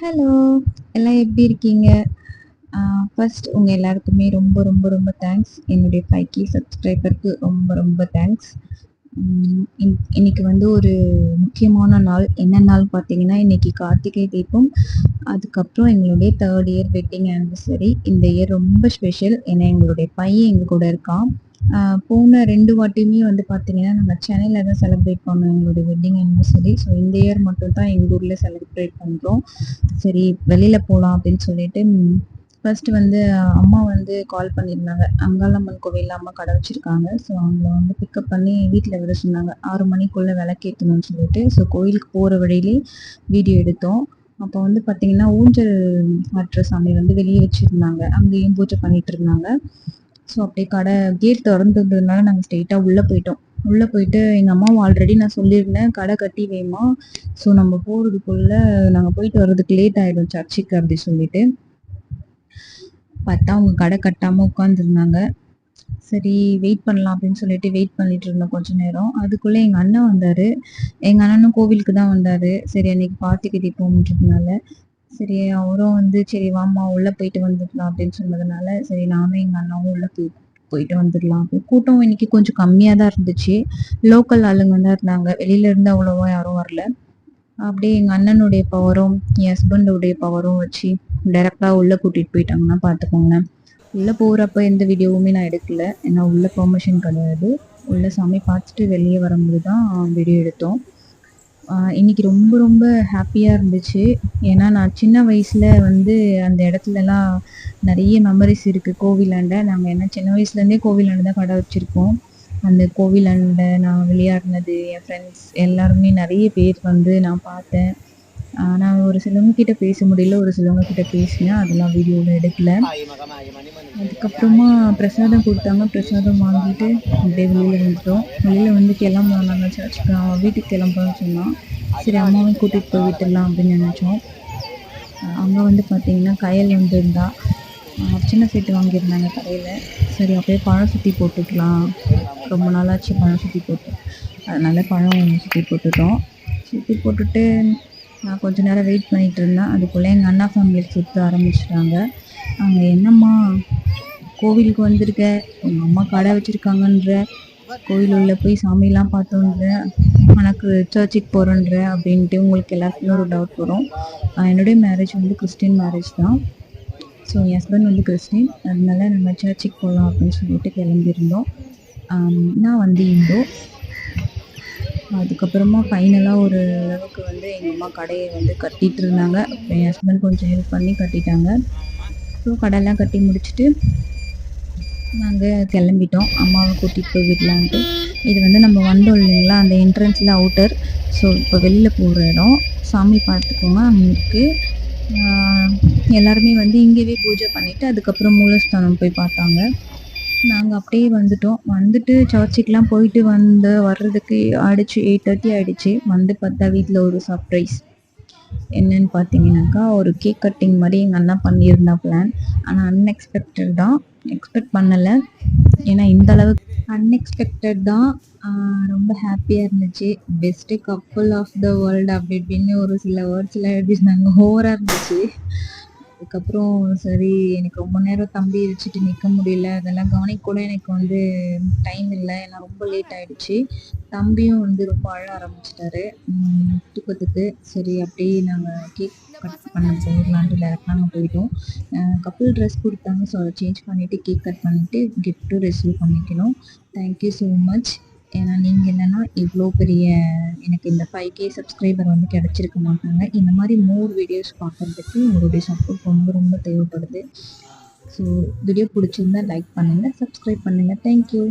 Hello! எல்லாம் எப்படி இருக்கீங்க? ஃபர்ஸ்ட் உங்க எல்லாருக்குமே ரொம்ப ரொம்ப ரொம்ப தேங்க்ஸ். என்னுடைய 5K சப்ஸ்கிரைபருக்கு ரொம்ப ரொம்ப தேங்க்ஸ். இன்னைக்கு வந்து ஒரு முக்கியமான நாள். என்ன நாள் பார்த்தீங்கன்னா, இன்னைக்கு கார்த்திகை தீபம். அதுக்கப்புறம் எங்களுடைய 3rd இயர் வெட்டிங் ஆனிவர்சரி. இந்த இயர் ரொம்ப ஸ்பெஷல். ஏன்னா எங்களுடைய பையன் எங்க கூட இருக்கான். போன 2 வாட்டியுமே வந்து பார்த்தீங்கன்னா, நாங்க சென்னையில தான் செலிப்ரேட் பண்ணோம் எங்களுடைய வெட்டிங் ஆனிவர்சரி. ஸோ இந்த இயர் மட்டும் தான் எங்க ஊர்ல செலிப்ரேட் பண்றோம். சரி வெளியில போலாம் அப்படின்னு சொல்லிட்டு, ஃபர்ஸ்ட் வந்து அம்மா வந்து கால் பண்ணியிருந்தாங்க. அங்காளம்மன் கோவில்ல அம்மா கடை வச்சிருக்காங்க. ஸோ அவங்கள வந்து பிக்கப் பண்ணி வீட்ல விட சொன்னாங்க. 6 மணிக்குள்ள விளக்கேத்தணும்னு சொல்லிட்டு. ஸோ கோயிலுக்கு போற வழியிலே வீடியோ எடுத்தோம். அப்போ வந்து பார்த்தீங்கன்னா, ஊஞ்சல் ஆட்டுற சாமி வந்து வெளியே வச்சிருந்தாங்க. அங்கேயும் பூஜை பண்ணிட்டு இருந்தாங்க. ஸோ அப்படியே கடை கேட் திறந்துருந்ததுனால நாங்கள் ஸ்ட்ரெயிட்டா உள்ள போயிட்டோம். உள்ள போயிட்டு எங்க அம்மாவும் ஆல்ரெடி நான் சொல்லியிருந்தேன், கடை கட்டி வைம்மா. ஸோ நம்ம போறதுக்குள்ள நாங்க போயிட்டு வர்றதுக்கு லேட் ஆயிடும் சர்ச்சுக்கு அப்படி சொல்லிட்டு. பார்த்தா அவங்க கடை கட்டாம உட்காந்துருந்தாங்க. சரி வெயிட் பண்ணலாம் அப்படின்னு சொல்லிட்டு வெயிட் பண்ணிட்டு இருந்தோம் கொஞ்ச நேரம். அதுக்குள்ள எங்க அண்ணன் வந்தாரு. எங்க அண்ணனும் கோவிலுக்கு தான் வந்தாரு. சரி அன்னைக்கு கார்த்திகை தீபம்ன்றதுனால. சரி அவரும் வந்து சரி வாம்மா உள்ள போயிட்டு வந்துடலாம் அப்படின்னு சொன்னதுனால, சரி நானும் எங்க அண்ணாவும் உள்ள போயிட்டு வந்துடலாம். கூட்டம் இன்னைக்கு கொஞ்சம் கம்மியா தான் இருந்துச்சு. லோக்கல் ஆளுங்க தான் இருந்தாங்க. வெளியில இருந்து அவ்வளவா யாரும் வரல. அப்படியே எங்க அண்ணனுடைய பவரும், என் ஹஸ்பண்டோடைய பவரும் வச்சு டைரக்டா உள்ள கூட்டிட்டு போயிட்டாங்கன்னா பார்த்துக்கோங்களேன். உள்ள போறப்ப எந்த வீடியோவுமே நான் எடுக்கல. ஏன்னா உள்ள பெர்மிஷன் கிடையாது. உள்ள சாமி பார்த்துட்டு வெளியே வரும்போது தான் வீடியோ எடுத்தோம். இன்னைக்கு ரொம்ப ரொம்ப ஹாப்பியா இருந்துச்சு. ஏன்னா நான் சின்ன வயசுல வந்து அந்த இடத்துலலாம் நிறைய மெமரிஸ் இருக்கு கோவிலாண்ட. நாங்க ஏன்னா சின்ன வயசுலேருந்தே கோவிலாண்ட தான் கடை வச்சிருக்கோம். அந்த கோவிலாண்ட நான் விளையாடினது, என் ஃப்ரெண்ட்ஸ் எல்லாருமே நிறைய பேர் வந்து நான் பார்த்தேன். நான் ஒரு சிலவங்க கிட்ட பேச முடியல, ஒரு சிலவங்க கிட்ட பேசினேன். அதெல்லாம் வீடியோவில் எடுக்கல. அதுக்கப்புறமா பிரசாதம் கொடுத்தாங்க. பிரசாதம் வாங்கிட்டு அப்படியே வெளியில வந்துட்டோம். வெளியில வந்து கிளம்பலாம் நாங்கள் சர்ச்சுக்கு வீட்டுக்கு கிளம்புறோம்னு சொன்னோம். சரி அம்மாவையும் கூட்டிகிட்டு போய் விட்டுடலாம் அப்படின்னு நினச்சோம். அங்கே வந்து பார்த்தீங்கன்னா கயல் வந்திருந்தா சின்ன சீட்டு வாங்கியிருந்தாங்க கடையில். சரி அப்படியே பழம் சுற்றி போட்டுக்கலாம், ரொம்ப நாளாச்சு பழம் சுற்றி போட்டு, அதனால பழம் சுற்றி போட்டுட்டோம். சுற்றி போட்டுட்டு நான் கொஞ்ச நேரம் வெயிட் பண்ணிட்டு இருந்தேன். அதுக்குள்ளே எங்கள் அண்ணா ஃபேமிலி சுற்ற ஆரம்பிச்சிட்டாங்க. அங்கே என்னம்மா கோவிலுக்கு வந்திருக்க, உங்கள் அம்மா கடை வச்சுருக்காங்கன்ற, கோவில் உள்ள போய் சாமியெல்லாம் பார்த்தோன்ற, உனக்கு சர்ச்சுக்கு போகிறோன்ற அப்படின்ட்டு உங்களுக்கு எல்லாருக்குமே ஒரு டவுட் வரும். என்னுடைய மேரேஜ் வந்து கிறிஸ்டின் மேரேஜ் தான். ஸோ என் ஹஸ்பண்ட் வந்து கிறிஸ்டின். அதனால நம்ம சர்ச்சுக்கு போகலாம் அப்படின்னு சொல்லிட்டு கிளம்பியிருந்தோம். நான் வந்து இந்தோ. அதுக்கப்புறமா ஃபைனலாக ஒரு அளவுக்கு வந்து எங்கள் அம்மா கடையை வந்து கட்டிகிட்டு இருந்தாங்க. அப்புறம் என் ஹஸ்பண்ட் கொஞ்சம் ஹெல்ப் பண்ணி கட்டிட்டாங்க. ஸோ கடையெல்லாம் கட்டி முடிச்சுட்டு நாங்கள் கிளம்பிட்டோம். அம்மாவை கூட்டிகிட்டு போய் விடலான்ட்டு. இது வந்து நம்ம வந்தோம் இல்லைங்களா, அந்த என்ட்ரன்ஸில் அவுட்டர். ஸோ இப்போ வெளியில் போகிற இடம். சாமி பார்த்துக்கோங்க அங்கே இருக்குது. எல்லாருமே வந்து இங்கேயே பூஜை பண்ணிவிட்டு அதுக்கப்புறம் மூலஸ்தானம் போய் பார்த்தாங்க. நாங்கள் அப்படியே வந்துட்டோம். வந்துட்டு சர்ச்சுக்கெலாம் போயிட்டு வர்றதுக்கு ஆயிடுச்சு 8:30 ஆகிடுச்சு. வந்து பார்த்தா வீட்டில் ஒரு சர்ப்ரைஸ். என்னன்னு பார்த்தீங்கன்னாக்கா, ஒரு கேக் கட்டிங் மாதிரி எங்கள் அண்ணா பண்ணியிருந்தா பிளான். ஆனால் அன்எக்ஸ்பெக்டட் தான். எக்ஸ்பெக்ட் பண்ணலை. ஏன்னா இந்த அளவுக்கு அன்எக்ஸ்பெக்டட் தான். ரொம்ப ஹாப்பியாக இருந்துச்சு. Best couple of the world அப்படி இப்படின்னு ஒரு சில வேர்ட்ஸ்லாம் எழுதியிருந்தாங்க. ஓவராக இருந்துச்சு. அதுக்கப்புறம் சரி எனக்கு ரொம்ப நேரம் தம்பி வச்சுட்டு நிற்க முடியல, அதெல்லாம் கவனிக்க கூட எனக்கு வந்து டைம் இல்லை. ஏன்னா ரொம்ப லேட் ஆகிடுச்சு. தம்பியும் வந்து ரொம்ப அழ ஆரம்பிச்சிட்டாரு தூக்கத்துக்கு. சரி அப்படியே நாங்கள் கேக் கட் பண்ண போயிடலான்ட்டு டேரெக்டாக நாங்கள் போயிட்டோம். கப்புள் ட்ரெஸ் கொடுத்தாங்க. ஸோ அதை சேஞ்ச் பண்ணிவிட்டு கேக் கட் பண்ணிவிட்டு கிஃப்ட்டும் ரிசீவ் பண்ணிக்கணும். Thank you so much. ஏன்னா நீங்கள் இல்லைன்னா இவ்வளோ பெரிய எனக்கு இந்த 5K சப்ஸ்கிரைபர் வந்து கிடச்சிருக்க மாட்டாங்க. இந்த மாதிரி மோர் வீடியோஸ் பார்க்குறதுக்கு உங்களுடைய சப்போர்ட் ரொம்ப ரொம்ப தேவைப்படுது. ஸோ வீடியோ பிடிச்சிருந்தா லைக் பண்ணுங்கள், சப்ஸ்கிரைப் பண்ணுங்கள். தேங்க்யூ.